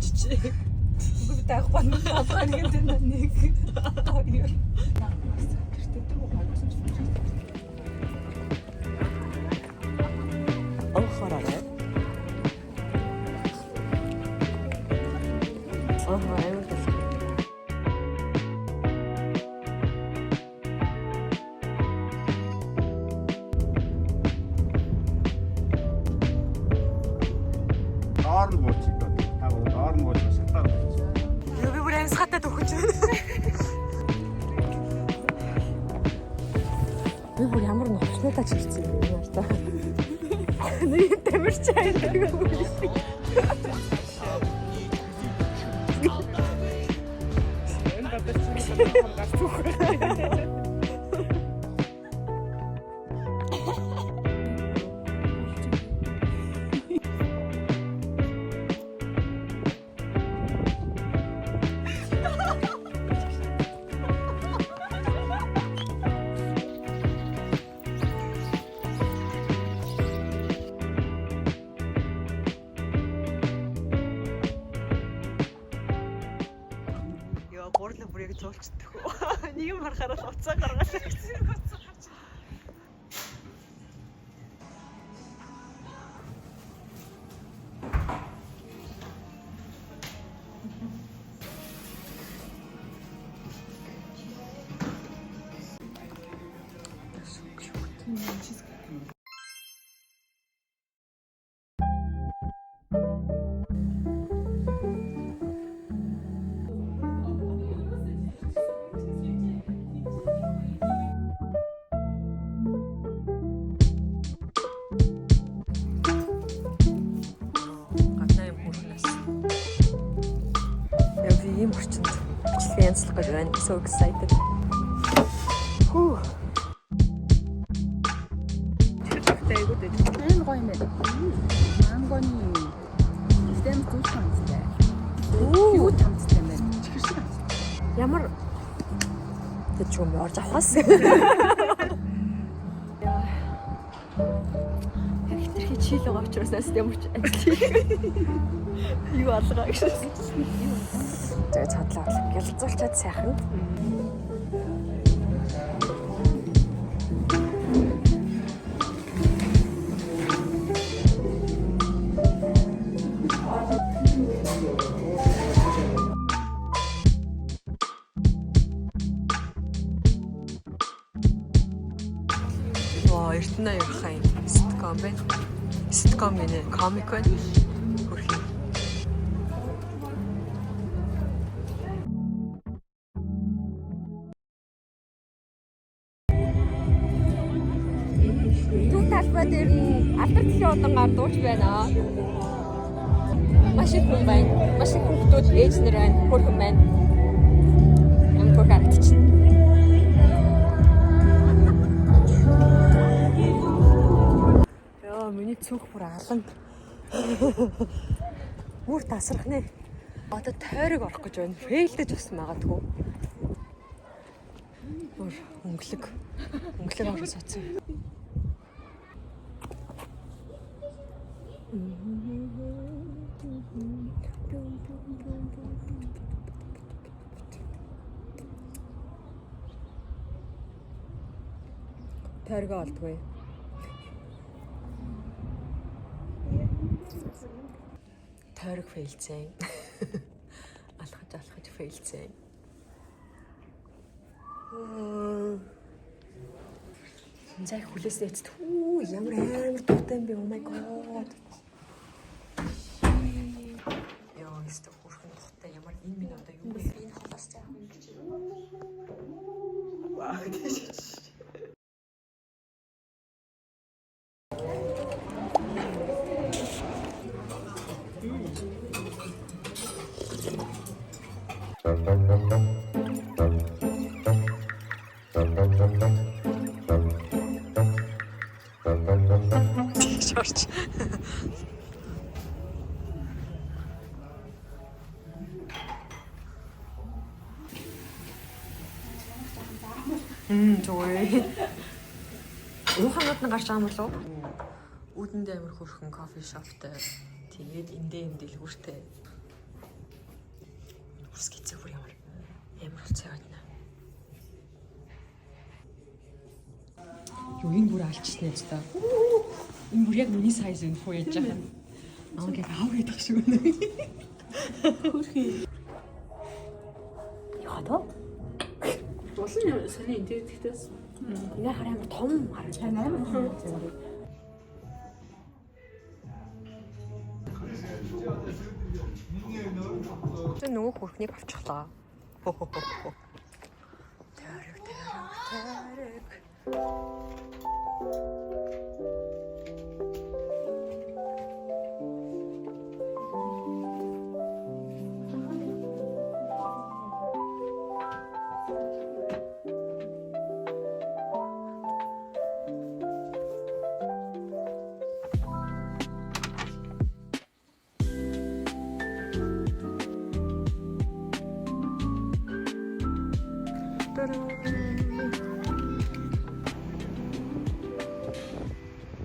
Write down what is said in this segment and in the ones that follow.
болчихжээ. Бүгд таахгүй нэг нэг. Охороо. Би бүр ямар нөхцөлтэй чирсэн юм яа та. Нэг тамирч байдаг юм. Энэ бадар чинь хамгаас түүх. Гурлаа бүрийг зуулцдаг. Нэг юм харахаар л уцаа гаргалаа гэсэн. Ийм орчинд бичлэгээ янзлах гэж байна. So excited. Хүү. Тэр айгуу дээ. Энэ гоё юм байна. Мангоны систем зүг хамттай. Юу хамттай юм бэ? Чихэр шиг хамттай. Ямар тэг ч юм орж авахаас. Хэтэрхий чийл байгаа учраас ямар ч юу алгаа гэж. Тэгээ цадлаа гялцуулчаад сайхан. Ваа, эртнээ ярих юм. Ситком байна. Ситком гэнэ комик байна. Талбай дээр нь алдар дэлхийн удангаар дууч байна. Маш их хүн байна. Маш их хүмүүс ээж нар байна. Хөрхөн байна. Амтгүй харагдчихна. Яа, миний цүнх бүр алан. Мөр тасрах нэ. Одоо тойрог орох гэж байна. Фейлдэж бас магадгүй. Бүр өнгөлөг. Өнгөлөг орох соцсон. Тойргоо олдгүй. Тойрог фейлцэн. Алхаж фейлцэн. Зай хүлээсээ эцэд. Ямар амар дуртай юм бэ? Oh my god. Яа, эсвэл хөрхөн дуртай ямар энэ минь одоо юу вэ? Энэ холоос яах юм гэж. Ваа, тийш. George. Жой. Ухаанууд нь гарч байгаа юм болов уу? Үүдэндээ амар хөрхөн кофе шоптай. Тэгээд эндээ юм дэлгүүртэй. скицээ бүр ямар болцоо байна. Юу энэ бүр алччихнэ ч та. Энэ бүр яг миний сайз энэ хуу яаж байгаа. Ангийн аав гэдэг шиг байна. Хөрхий. Яа тоо? Улсын сони энэ тэгтээс. Энэ хараа амар том харагдаж байна. Тэ нөгөө хөрхнийг авчихлаа. Тариг.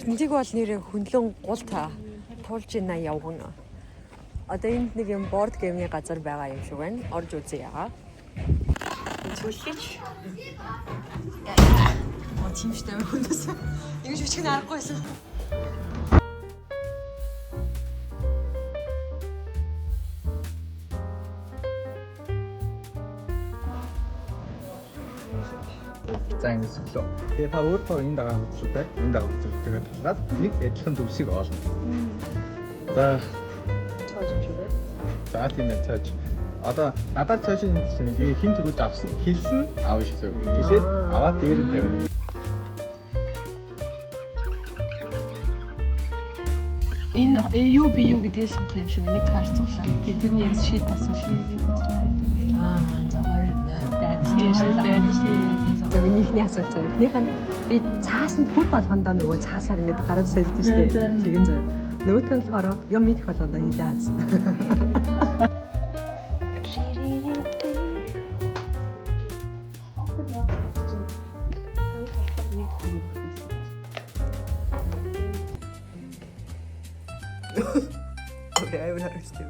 Энийг бол нэр хөндлөн гул туулж ийна явган. Одоо энд нэг юм борд геймний газар байгаа юм шиг байна. Орж үзье яа. Зүлгэж. Тийм ч амар хүнээс. Ингэж үчиг нарахгүйсэн. За ингэж өглөө. Тэгээ та өөрөө энэ дагаа хөдлөлтэй энэ дагаа хөдлөлтэйгээ талгаад нэг адилхан төвсийг олно. За Цааш юм шүү дээ. за тийм ээ цааш. Одоо надад цааш энэ хин төрүүлж авсан хэлсэн аав шиг зөв. Тэгээд аваад дээр нь тавина. Энэ юу би юу гэдгээс юм шиг нэг харцуулаа. Тэрний яг шийд асуусан. Минийхний асуулт. Эхнийх нь би цаасанд бүр болгондоо нөгөө цаасаар ингэж гараад сэлдэж штэ. Тэгин зөө. Нөгөөх нь болохоор юм мэдэх болгондоо хийлээ аз. Окей, аюул харагдчих.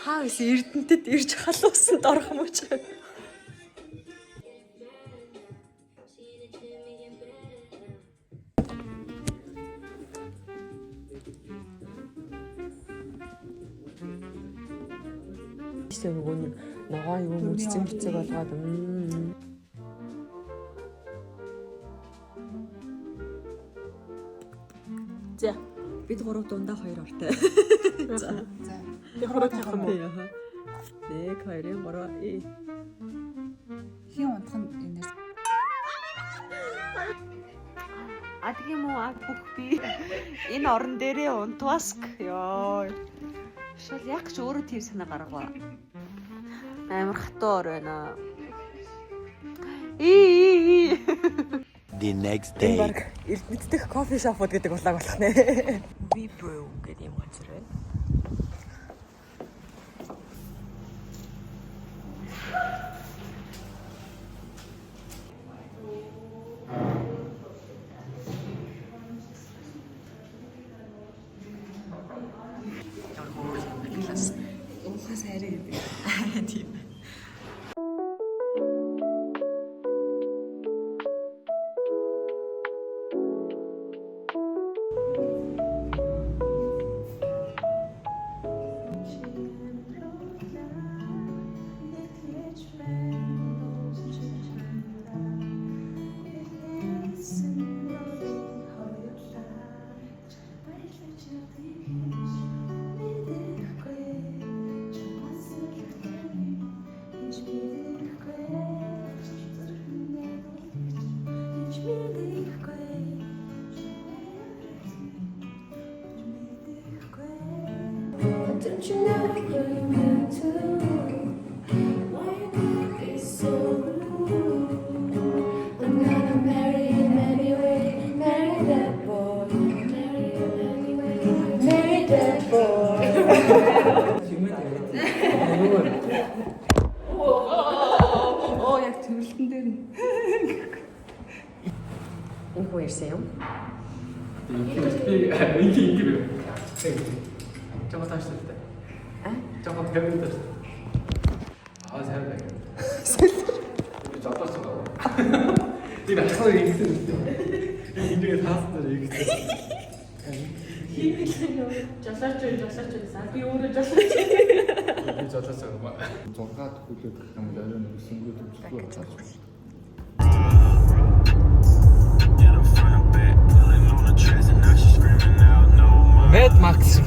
Хаас Эрдэнэтэд ирж халуусан дорох юм уу ч. Эсвэл нөгөө ногоо юу үдцэн бицэг болгоод За бид гурав дундаа хоёр ортой. За. Яг хороо явах юм уу? Нэг хоёрын гурав. Хин унтах нь энэ. Адаг юм уу бүх би энэ орон дээрээ унтваск ёо. Шал яг ч өөрөө тийм санаа гаргав. Амар хатуу ор байна. The next day. Эрдэнэт кофе шопууд гэдэг улааг болох нэ. We brew гэдэг юм газар байна. Ухаас хайраа гэдэг. Тийм. Don't you know you're meant to? Why you gotta be so rude? I'm gonna marry him anyway. Marry that boy. Marry him anyway. Marry that boy. Яг төвлөлтөн дээр нь. Энэ хүн ирсэн юм. 인기 배우. 저거 다시 때. 저거 배우 때. 아, 잘해. 잡았어 봐. 이거 항상 이렇게 쓰는데. 인중에 다 쓰는데 이렇게. 잡았어 봐. 저가 그렇게 남자는 무슨 것도 죽어. Mad Max.